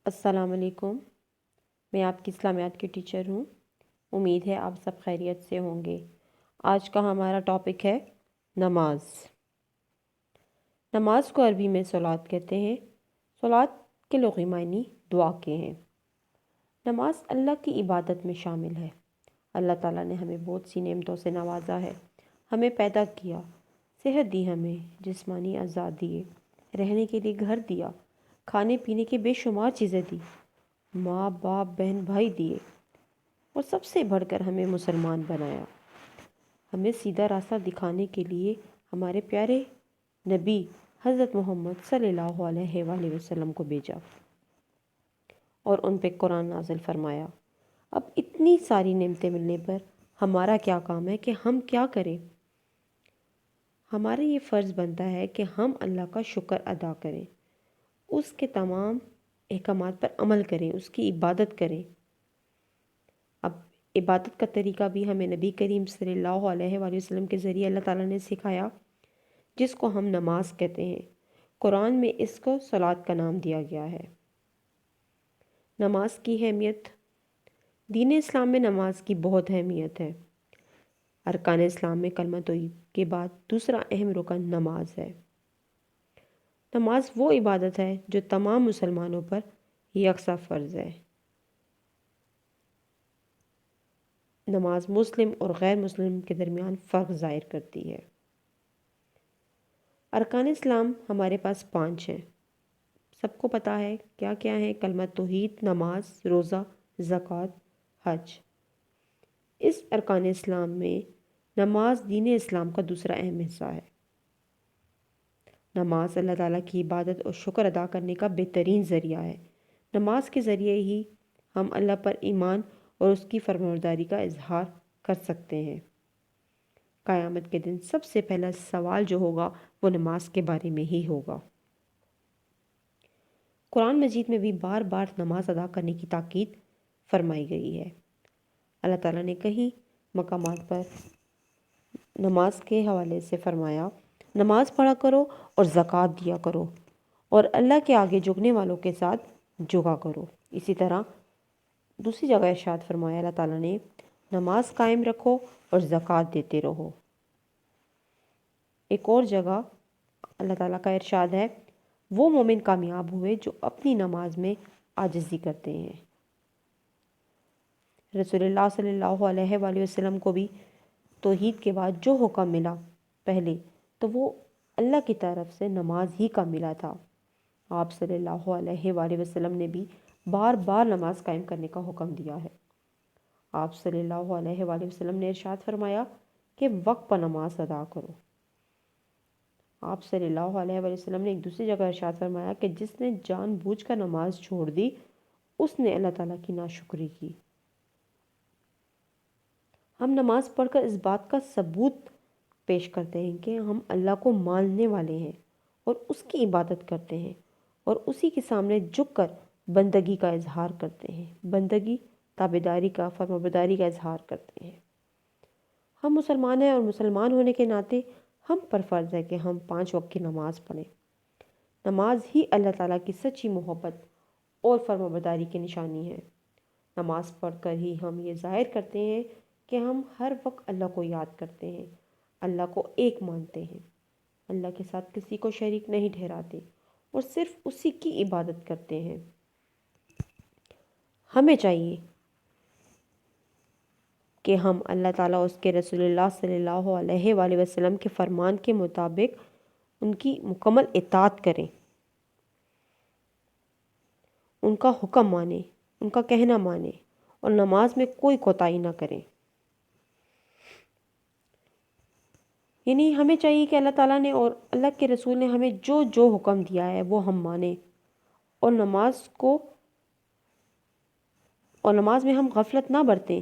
السلام علیکم۔ میں آپ کی اسلامیات کی ٹیچر ہوں۔ امید ہے آپ سب خیریت سے ہوں گے۔ آج کا ہمارا ٹاپک ہے نماز۔ نماز کو عربی میں صلاۃ کہتے ہیں۔ صلاۃ کے لغوی معنی دعا کے ہیں۔ نماز اللہ کی عبادت میں شامل ہے۔ اللہ تعالیٰ نے ہمیں بہت سی نعمتوں سے نوازا ہے، ہمیں پیدا کیا، صحت دی، ہمیں جسمانی آزادی دیے، رہنے کے لیے گھر دیا، کھانے پینے کی بے شمار چیزیں دی، ماں باپ بہن بھائی دیے، اور سب سے بڑھ کر ہمیں مسلمان بنایا۔ ہمیں سیدھا راستہ دکھانے کے لیے ہمارے پیارے نبی حضرت محمد صلی اللہ علیہ وآلہ وسلم کو بھیجا اور ان پہ قرآن نازل فرمایا۔ اب اتنی ساری نعمتیں ملنے پر ہمارا کیا کام ہے کہ ہم کیا کریں؟ ہمارا یہ فرض بنتا ہے کہ ہم اللہ کا شکر ادا کریں، اس کے تمام احکامات پر عمل کریں، اس کی عبادت کریں۔ اب عبادت کا طریقہ بھی ہمیں نبی کریم صلی اللہ علیہ وآلہ وسلم کے ذریعے اللہ تعالیٰ نے سکھایا، جس کو ہم نماز کہتے ہیں۔ قرآن میں اس کو صلاۃ کا نام دیا گیا ہے۔ نماز کی اہمیت۔ دین اسلام میں نماز کی بہت اہمیت ہے۔ ارکان اسلام میں کلمہ توحید کے بعد دوسرا اہم رکن نماز ہے۔ نماز وہ عبادت ہے جو تمام مسلمانوں پر یکساں فرض ہے۔ نماز مسلم اور غیر مسلم کے درمیان فرق ظاہر کرتی ہے۔ ارکان اسلام ہمارے پاس 5 ہیں۔ سب کو پتہ ہے کیا کیا ہے؟ کلمہ توحید، نماز، روزہ، زکوٰۃ، حج۔ اس ارکان اسلام میں نماز دین اسلام کا دوسرا اہم حصہ ہے۔ نماز اللہ تعالیٰ کی عبادت اور شکر ادا کرنے کا بہترین ذریعہ ہے۔ نماز کے ذریعے ہی ہم اللہ پر ایمان اور اس کی فرمانبرداری کا اظہار کر سکتے ہیں۔ قیامت کے دن سب سے پہلا سوال جو ہوگا وہ نماز کے بارے میں ہی ہوگا۔ قرآن مجید میں بھی بار بار نماز ادا کرنے کی تاکید فرمائی گئی ہے۔ اللہ تعالیٰ نے کئی مقامات پر نماز کے حوالے سے فرمایا، نماز پڑھا کرو اور زکوٰۃ دیا کرو اور اللہ کے آگے جھکنے والوں کے ساتھ جھکا کرو۔ اسی طرح دوسری جگہ ارشاد فرمایا اللہ تعالیٰ نے، نماز قائم رکھو اور زکوٰۃ دیتے رہو۔ ایک اور جگہ اللہ تعالیٰ کا ارشاد ہے، وہ مومن کامیاب ہوئے جو اپنی نماز میں عاجزی کرتے ہیں۔ رسول اللہ صلی اللہ علیہ وآلہ وسلم کو بھی توحید کے بعد جو حکم ملا پہلے تو وہ اللہ کی طرف سے نماز ہی کا ملا تھا۔ آپ صلی اللہ علیہ وآلہ وسلم نے بھی بار بار نماز قائم کرنے کا حکم دیا ہے۔ آپ صلی اللہ علیہ وآلہ وسلم نے ارشاد فرمایا کہ وقت پر نماز ادا کرو۔ آپ صلی اللہ علیہ وآلہ وسلم نے ایک دوسری جگہ ارشاد فرمایا کہ جس نے جان بوجھ کر نماز چھوڑ دی اس نے اللہ تعالیٰ کی ناشکری کی۔ ہم نماز پڑھ کر اس بات کا ثبوت پیش کرتے ہیں کہ ہم اللہ کو ماننے والے ہیں اور اس کی عبادت کرتے ہیں اور اسی کے سامنے جھک کر بندگی کا اظہار کرتے ہیں، بندگی، تابعداری کا، فرمانبرداری کا اظہار کرتے ہیں۔ ہم مسلمان ہیں اور مسلمان ہونے کے ناطے ہم پر فرض ہے کہ ہم 5 وقت کی نماز پڑھیں۔ نماز ہی اللہ تعالیٰ کی سچی محبت اور فرمانبرداری کی نشانی ہے۔ نماز پڑھ کر ہی ہم یہ ظاہر کرتے ہیں کہ ہم ہر وقت اللہ کو یاد کرتے ہیں، اللہ کو ایک مانتے ہیں، اللہ کے ساتھ کسی کو شریک نہیں ٹھہراتے اور صرف اسی کی عبادت کرتے ہیں۔ ہمیں چاہیے کہ ہم اللہ تعالیٰ اس کے رسول اللہ صلی اللہ علیہ وآلہ وسلم کے فرمان کے مطابق ان کی مکمل اطاعت کریں، ان کا حکم مانیں، ان کا کہنا مانیں اور نماز میں کوئی کوتاہی نہ کریں۔ یعنی ہمیں چاہیے کہ اللہ تعالیٰ نے اور اللہ کے رسول نے ہمیں جو جو حکم دیا ہے وہ ہم مانیں اور نماز میں ہم غفلت نہ برتیں،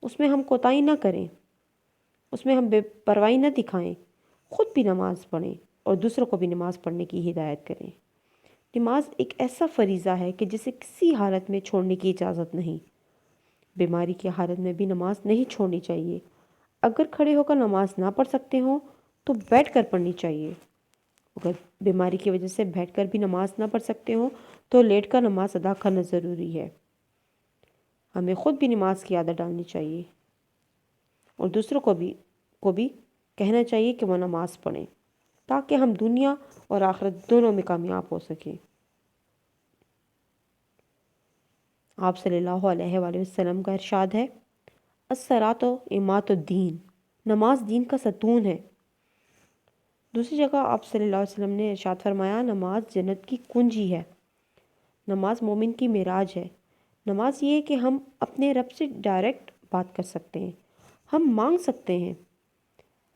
اس میں ہم کوتاہی نہ کریں، اس میں ہم بے پرواہی نہ دکھائیں، خود بھی نماز پڑھیں اور دوسروں کو بھی نماز پڑھنے کی ہدایت کریں۔ نماز ایک ایسا فریضہ ہے کہ جسے کسی حالت میں چھوڑنے کی اجازت نہیں۔ بیماری کی حالت میں بھی نماز نہیں چھوڑنی چاہیے۔ اگر کھڑے ہو کر نماز نہ پڑھ سکتے ہوں تو بیٹھ کر پڑھنی چاہیے۔ اگر بیماری کی وجہ سے بیٹھ کر بھی نماز نہ پڑھ سکتے ہوں تو لیٹ کر نماز ادا کرنا ضروری ہے۔ ہمیں خود بھی نماز کی عادت ڈالنی چاہیے اور دوسروں کو بھی کہنا چاہیے کہ وہ نماز پڑھیں تاکہ ہم دنیا اور آخرت دونوں میں کامیاب ہو سکیں۔ آپ صلی اللہ علیہ وآلہ وسلم کا ارشاد ہے، الصلاۃ عماد الدین، نماز دین کا ستون ہے۔ دوسری جگہ آپ صلی اللہ علیہ وسلم نے ارشاد فرمایا، نماز جنت کی کنجی ہے، نماز مومن کی معراج ہے۔ نماز یہ ہے کہ ہم اپنے رب سے ڈائریکٹ بات کر سکتے ہیں، ہم مانگ سکتے ہیں۔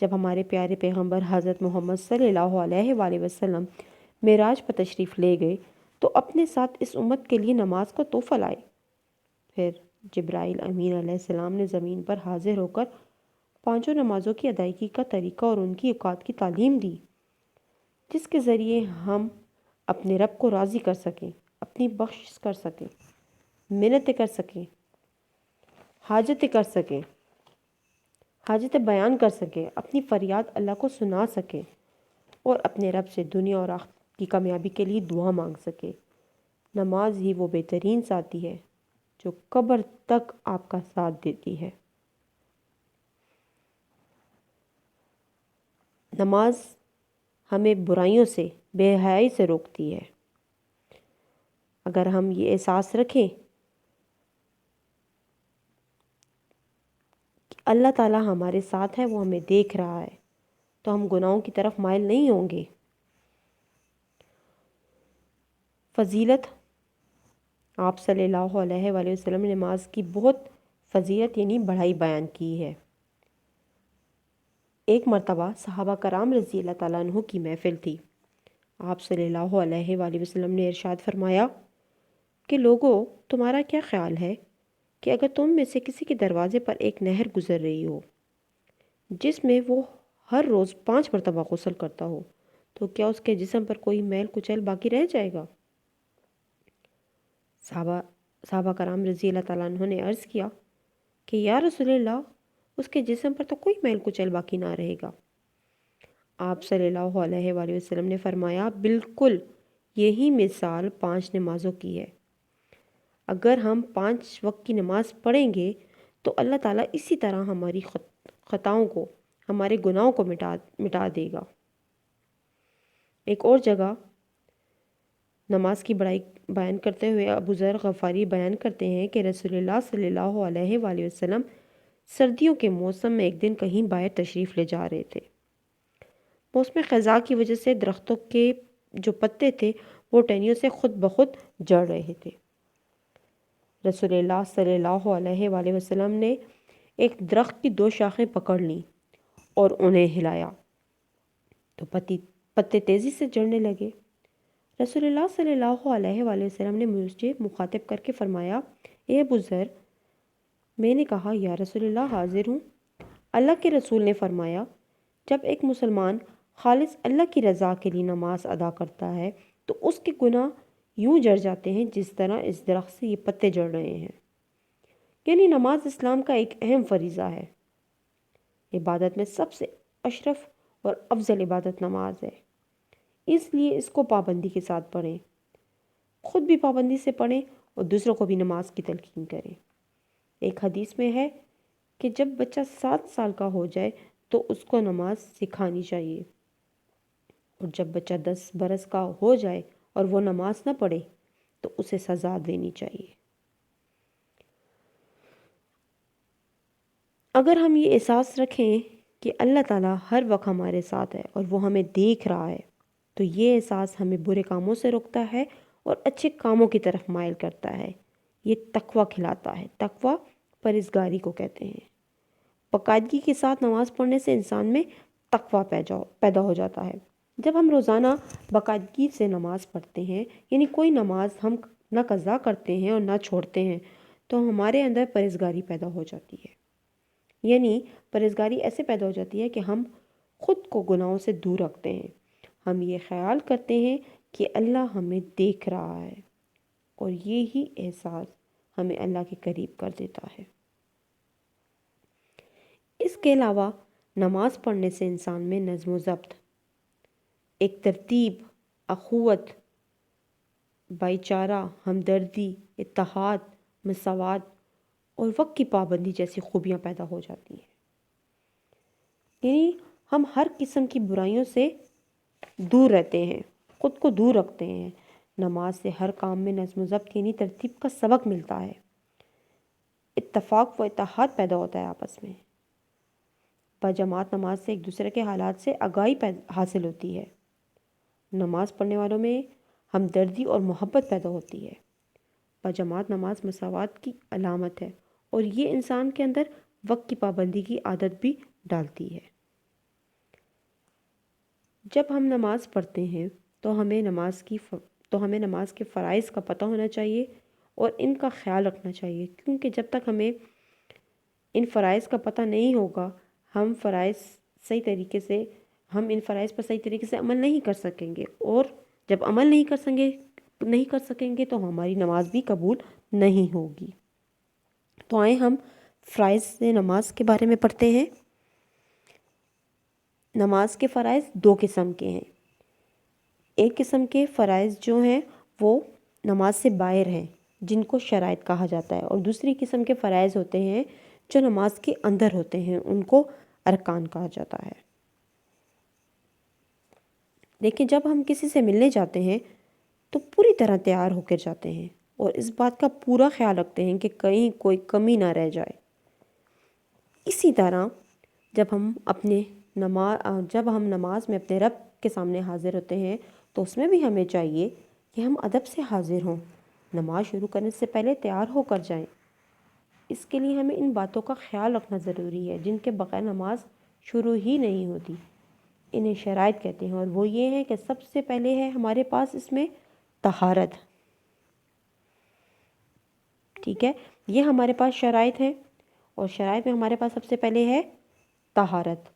جب ہمارے پیارے پیغمبر حضرت محمد صلی اللہ علیہ وآلہ وسلم معراج پر تشریف لے گئے تو اپنے ساتھ اس امت کے لیے نماز کو تحفہ لائے۔ پھر جبرائیل امین علیہ السلام نے زمین پر حاضر ہو کر پانچوں نمازوں کی ادائیگی کا طریقہ اور ان کی اوقات کی تعلیم دی، جس کے ذریعے ہم اپنے رب کو راضی کر سکیں، اپنی بخشش کر سکیں، منتیں کر سکیں، حاجتیں کر سکیں، حاجتیں بیان کر سکیں، اپنی فریاد اللہ کو سنا سکیں اور اپنے رب سے دنیا اور آخرت کی کامیابی کے لیے دعا مانگ سکیں۔ نماز ہی وہ بہترین ساتھی ہے جو قبر تک آپ کا ساتھ دیتی ہے۔ نماز ہمیں برائیوں سے، بے حیائی سے روکتی ہے۔ اگر ہم یہ احساس رکھیں کہ اللہ تعالیٰ ہمارے ساتھ ہے، وہ ہمیں دیکھ رہا ہے، تو ہم گناہوں کی طرف مائل نہیں ہوں گے۔ فضیلت، آپ صلی اللہ علیہ وآلہ وسلم نے نماز کی بہت فضیلت یعنی بڑائی بیان کی ہے۔ ایک مرتبہ صحابہ کرام رضی اللہ تعالیٰ عنہ کی محفل تھی۔ آپ صلی اللہ علیہ وآلہ وسلم نے ارشاد فرمایا کہ لوگوں، تمہارا کیا خیال ہے کہ اگر تم میں سے کسی کے دروازے پر ایک نہر گزر رہی ہو جس میں وہ ہر روز 5 مرتبہ غسل کرتا ہو، تو کیا اس کے جسم پر کوئی میل کچیل باقی رہ جائے گا؟ صحابہ کرام رضی اللہ تعالیٰ عنہ نے عرض کیا کہ یا رسول اللہ، اس کے جسم پر تو کوئی میل کچیل باقی نہ رہے گا۔ آپ صلی اللہ علیہ وآلہ وسلم نے فرمایا، بالکل یہی مثال 5 نمازوں کی ہے۔ اگر ہم 5 وقت کی نماز پڑھیں گے تو اللہ تعالیٰ اسی طرح ہماری خطاؤں کو، ہمارے گناہوں کو مٹا دے گا۔ ایک اور جگہ نماز کی بڑائی بیان کرتے ہوئے ابو ذر غفاری بیان کرتے ہیں کہ رسول اللہ صلی اللہ علیہ وآلہ وسلم سردیوں کے موسم میں ایک دن کہیں باہر تشریف لے جا رہے تھے۔ موسم خزاں کی وجہ سے درختوں کے جو پتے تھے وہ ٹہنیوں سے خود بخود جڑ رہے تھے۔ رسول اللہ صلی اللہ علیہ وآلہ وسلم نے ایک درخت کی 2 شاخیں پکڑ لیں اور انہیں ہلایا تو پتے تیزی سے جڑنے لگے۔ رسول اللہ صلی اللہ علیہ وآلہ وسلم نے مجھے مخاطب کر کے فرمایا، اے ابو ذر، میں نے کہا یا رسول اللہ حاضر ہوں۔ اللہ کے رسول نے فرمایا، جب ایک مسلمان خالص اللہ کی رضا کے لیے نماز ادا کرتا ہے تو اس کے گناہ یوں جڑ جاتے ہیں جس طرح اس درخت سے یہ پتے جڑ رہے ہیں۔ یعنی نماز اسلام کا ایک اہم فریضہ ہے۔ عبادت میں سب سے اشرف اور افضل عبادت نماز ہے، اس لیے اس کو پابندی کے ساتھ پڑھیں، خود بھی پابندی سے پڑھیں اور دوسروں کو بھی نماز کی تلقین کریں۔ ایک حدیث میں ہے کہ جب بچہ 7 سال کا ہو جائے تو اس کو نماز سکھانی چاہیے، اور جب بچہ 10 برس کا ہو جائے اور وہ نماز نہ پڑھے تو اسے سزا دینی چاہیے۔ اگر ہم یہ احساس رکھیں کہ اللہ تعالیٰ ہر وقت ہمارے ساتھ ہے اور وہ ہمیں دیکھ رہا ہے، تو یہ احساس ہمیں برے کاموں سے روکتا ہے اور اچھے کاموں کی طرف مائل کرتا ہے۔ یہ تقویٰ کھلاتا ہے۔ تقویٰ پرہیزگاری کو کہتے ہیں۔ باقاعدگی کے ساتھ نماز پڑھنے سے انسان میں تقویٰ پیدا ہو جاتا ہے۔ جب ہم روزانہ باقاعدگی سے نماز پڑھتے ہیں، یعنی کوئی نماز ہم نہ قضا کرتے ہیں اور نہ چھوڑتے ہیں، تو ہمارے اندر پرہیزگاری پیدا ہو جاتی ہے۔ یعنی پرہیزگاری ایسے پیدا ہو جاتی ہے کہ ہم خود کو گناہوں سے دور رکھتے ہیں۔ ہم یہ خیال کرتے ہیں کہ اللہ ہمیں دیکھ رہا ہے، اور یہی احساس ہمیں اللہ کے قریب کر دیتا ہے۔ اس کے علاوہ نماز پڑھنے سے انسان میں نظم و ضبط، ایک ترتیب، اخوت، بھائی چارہ، ہمدردی، اتحاد، مساوات اور وقت کی پابندی جیسی خوبیاں پیدا ہو جاتی ہیں۔ یعنی ہم ہر قسم کی برائیوں سے دور رہتے ہیں، خود کو دور رکھتے ہیں۔ نماز سے ہر کام میں نظم و ضبط یعنی ترتیب کا سبق ملتا ہے، اتفاق و اتحاد پیدا ہوتا ہے آپس میں۔ بجماعت نماز سے ایک دوسرے کے حالات سے آگاہی حاصل ہوتی ہے۔ نماز پڑھنے والوں میں ہمدردی اور محبت پیدا ہوتی ہے۔ بجماعت نماز مساوات کی علامت ہے اور یہ انسان کے اندر وقت کی پابندی کی عادت بھی ڈالتی ہے۔ جب ہم نماز پڑھتے ہیں تو ہمیں نماز کے فرائض کا پتہ ہونا چاہیے اور ان کا خیال رکھنا چاہیے، کیونکہ جب تک ہمیں ان فرائض کا پتہ نہیں ہوگا ہم ان فرائض پر صحیح طریقے سے عمل نہیں کر سکیں گے، اور جب عمل نہیں کر سکیں گے تو ہماری نماز بھی قبول نہیں ہوگی۔ تو آئیں ہم فرائض نماز کے بارے میں پڑھتے ہیں۔ نماز کے فرائض دو قسم کے ہیں۔ ایک قسم کے فرائض جو ہیں وہ نماز سے باہر ہیں، جن کو شرائط کہا جاتا ہے، اور دوسری قسم کے فرائض ہوتے ہیں جو نماز کے اندر ہوتے ہیں، ان کو ارکان کہا جاتا ہے۔ لیکن جب ہم کسی سے ملنے جاتے ہیں تو پوری طرح تیار ہو کر جاتے ہیں اور اس بات کا پورا خیال رکھتے ہیں کہ کہیں کوئی کمی نہ رہ جائے۔ اسی طرح جب ہم نماز میں اپنے رب کے سامنے حاضر ہوتے ہیں تو اس میں بھی ہمیں چاہیے کہ ہم ادب سے حاضر ہوں، نماز شروع کرنے سے پہلے تیار ہو کر جائیں۔ اس کے لیے ہمیں ان باتوں کا خیال رکھنا ضروری ہے جن کے بغیر نماز شروع ہی نہیں ہوتی۔ انہیں شرائط کہتے ہیں، اور وہ یہ ہے کہ سب سے پہلے ہے ہمارے پاس اس میں طہارت۔ ٹھیک ہے، یہ ہمارے پاس شرائط ہے، اور شرائط میں ہمارے پاس سب سے پہلے ہے طہارت۔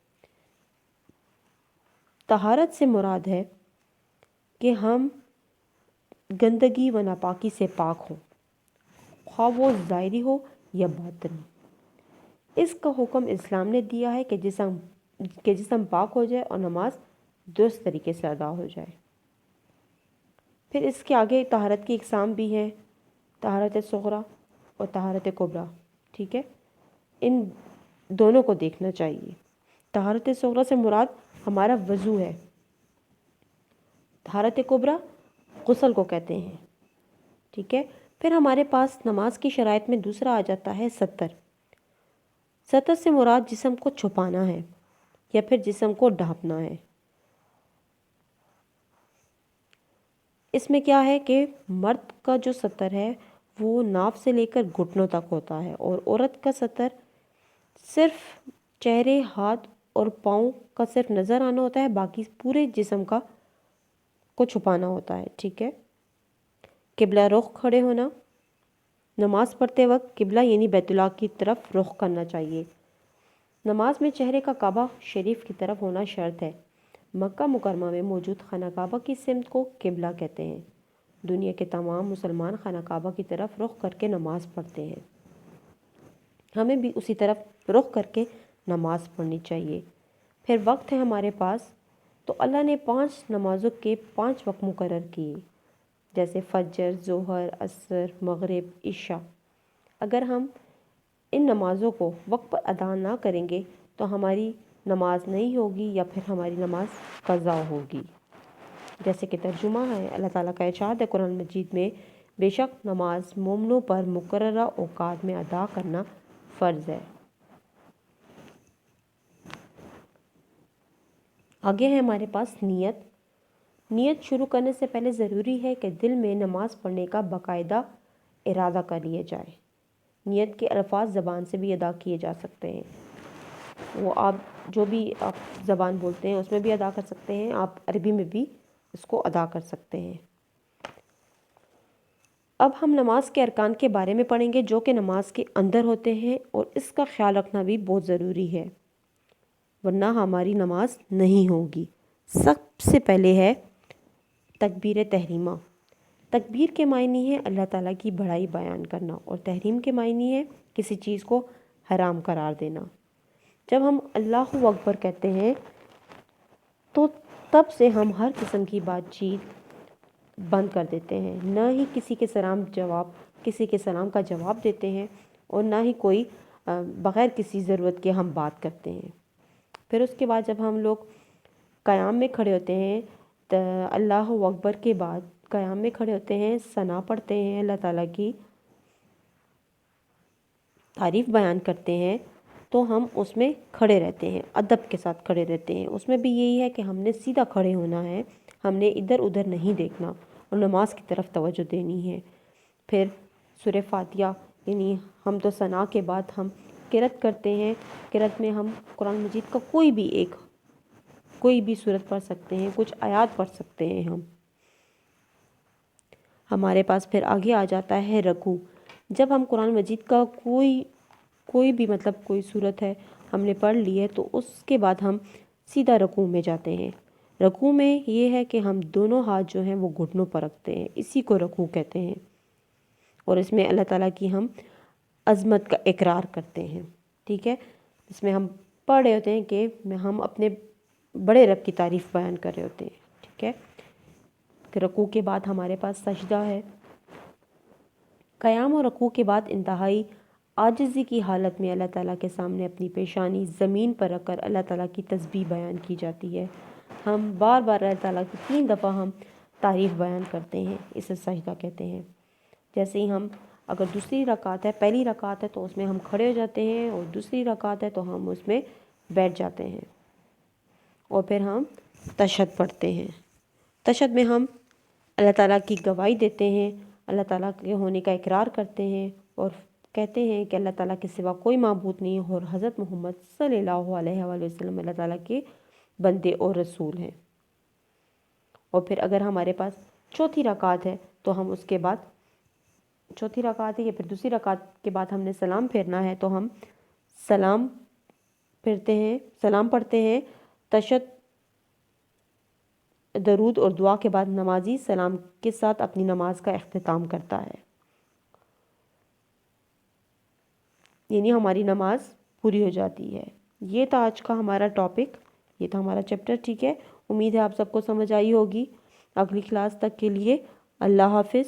طہارت سے مراد ہے کہ ہم گندگی و ناپاکی سے پاک ہوں، خواہ وہ ظاہری ہو یا باطنی۔ اس کا حکم اسلام نے دیا ہے کہ جسم پاک ہو جائے اور نماز درست طریقے سے ادا ہو جائے۔ پھر اس کے آگے طہارت کی اقسام بھی ہیں، طہارت صغریٰ اور طہارت کبریٰ۔ ٹھیک ہے، ان دونوں کو دیکھنا چاہیے۔ طہارت صغریٰ سے مراد ہمارا وضو ہے، طہارت کبریٰ غسل کو کہتے ہیں۔ ٹھیک ہے، پھر ہمارے پاس نماز کی شرائط میں دوسرا آ جاتا ہے ستر۔ ستر سے مراد جسم کو چھپانا ہے یا پھر جسم کو ڈھانپنا ہے۔ اس میں کیا ہے کہ مرد کا جو ستر ہے وہ ناف سے لے کر گھٹنوں تک ہوتا ہے، اور عورت کا ستر صرف چہرے، ہاتھ اور پاؤں کا صرف نظر آنا ہوتا ہے، باقی پورے جسم کو چھپانا ہوتا ہے۔ ٹھیک ہے، قبلہ رخ کھڑے ہونا، نماز پڑھتے وقت قبلہ یعنی بیت اللہ کی طرف رخ کرنا چاہیے۔ نماز میں چہرے کا کعبہ شریف کی طرف ہونا شرط ہے۔ مکہ مکرمہ میں موجود خانہ کعبہ کی سمت کو قبلہ کہتے ہیں۔ دنیا کے تمام مسلمان خانہ کعبہ کی طرف رخ کر کے نماز پڑھتے ہیں، ہمیں بھی اسی طرف رخ کر کے نماز پڑھنی چاہیے۔ پھر وقت ہے ہمارے پاس، تو اللہ نے 5 نمازوں کے 5 وقت مقرر کیے، جیسے فجر، ظہر، عصر، مغرب، عشاء۔ اگر ہم ان نمازوں کو وقت پر ادا نہ کریں گے تو ہماری نماز نہیں ہوگی یا پھر ہماری نماز قضا ہوگی۔ جیسے کہ ترجمہ ہے، اللہ تعالیٰ کا ارشاد ہے قرآن مجید میں، بے شک نماز مومنوں پر مقررہ اوقات میں ادا کرنا فرض ہے۔ آگے ہے ہمارے پاس نیت۔ نیت شروع کرنے سے پہلے ضروری ہے کہ دل میں نماز پڑھنے کا باقاعدہ ارادہ کر لیا جائے۔ نیت کے الفاظ زبان سے بھی ادا کیے جا سکتے ہیں، وہ آپ جو بھی آپ زبان بولتے ہیں اس میں بھی ادا کر سکتے ہیں، آپ عربی میں بھی اس کو ادا کر سکتے ہیں۔ اب ہم نماز کے ارکان کے بارے میں پڑھیں گے جو کہ نماز کے اندر ہوتے ہیں، اور اس کا خیال رکھنا بھی بہت ضروری ہے، ورنہ ہماری نماز نہیں ہوگی۔ سب سے پہلے ہے تکبیر تحریمہ۔ تکبیر کے معنی ہے اللہ تعالیٰ کی بڑائی بیان کرنا، اور تحریم کے معنی ہے کسی چیز کو حرام قرار دینا۔ جب ہم اللہ اکبر کہتے ہیں تو تب سے ہم ہر قسم کی بات چیت بند کر دیتے ہیں، نہ ہی کسی کے سلام کا جواب دیتے ہیں، اور نہ ہی کوئی بغیر کسی ضرورت کے ہم بات کرتے ہیں۔ پھر اس کے بعد جب ہم لوگ قیام میں کھڑے ہوتے ہیں تو اللہ اکبر کے بعد قیام میں کھڑے ہوتے ہیں، ثنا پڑھتے ہیں، اللہ تعالیٰ کی تعریف بیان کرتے ہیں، تو ہم اس میں کھڑے رہتے ہیں، ادب کے ساتھ کھڑے رہتے ہیں۔ اس میں بھی یہی ہے کہ ہم نے سیدھا کھڑے ہونا ہے، ہم نے ادھر ادھر نہیں دیکھنا اور نماز کی طرف توجہ دینی ہے۔ پھر سورہ فاتحہ یعنی حمد و ثنا کے بعد ہم قرأت کرتے ہیں۔ قرأت میں ہم قرآن مجید کا کوئی بھی سورت پڑھ سکتے ہیں، کچھ آیات پڑھ سکتے ہیں۔ ہمارے پاس پھر آگے آ جاتا ہے رکوع۔ جب ہم قرآن مجید کا کوئی بھی کوئی سورت ہے ہم نے پڑھ لی ہے تو اس کے بعد ہم سیدھا رکوع میں جاتے ہیں۔ رکوع میں یہ ہے کہ ہم دونوں ہاتھ جو ہیں وہ گھٹنوں پر رکھتے ہیں، اسی کو رکوع کہتے ہیں، اور اس میں اللہ تعالیٰ کی ہم عظمت کا اقرار کرتے ہیں، ٹھیک ہے۔ اس میں ہم پڑھ رہے ہوتے ہیں کہ ہم اپنے بڑے رب کی تعریف بیان کر رہے ہوتے ہیں، ٹھیک ہے۔ رکوع کے بعد ہمارے پاس سجدہ ہے۔ قیام اور رکوع کے بعد انتہائی عاجزی کی حالت میں اللہ تعالیٰ کے سامنے اپنی پیشانی زمین پر رکھ کر اللہ تعالیٰ کی تسبیح بیان کی جاتی ہے۔ ہم بار بار اللہ تعالیٰ کی 3 دفعہ ہم تعریف بیان کرتے ہیں، اسے سجدہ کہتے ہیں۔ جیسے ہی ہم اگر دوسری رکعت ہے، پہلی رکعت ہے تو اس میں ہم کھڑے ہو جاتے ہیں، اور دوسری رکعت ہے تو ہم اس میں بیٹھ جاتے ہیں، اور پھر ہم تشہد پڑھتے ہیں۔ تشہد میں ہم اللہ تعالیٰ کی گواہی دیتے ہیں، اللہ تعالیٰ کے ہونے کا اقرار کرتے ہیں، اور کہتے ہیں کہ اللہ تعالیٰ کے سوا کوئی معبود نہیں، اور حضرت محمد صلی اللہ علیہ وآلہ وسلم اللہ تعالیٰ کے بندے اور رسول ہیں۔ اور پھر اگر ہمارے پاس چوتھی رکعت ہے تو ہم اس کے بعد چوتھی رکعت ہے یا پھر دوسری رکعت کے بعد ہم نے سلام پھیرنا ہے تو ہم سلام پھیرتے ہیں، سلام پڑھتے ہیں۔ تشہد، درود اور دعا کے بعد نمازی سلام کے ساتھ اپنی نماز کا اختتام کرتا ہے، یعنی ہماری نماز پوری ہو جاتی ہے۔ یہ تھا آج کا ہمارا ٹاپک، یہ تھا ہمارا چیپٹر، ٹھیک ہے۔ امید ہے آپ سب کو سمجھ آئی ہوگی۔ اگلی کلاس تک کے لیے اللہ حافظ۔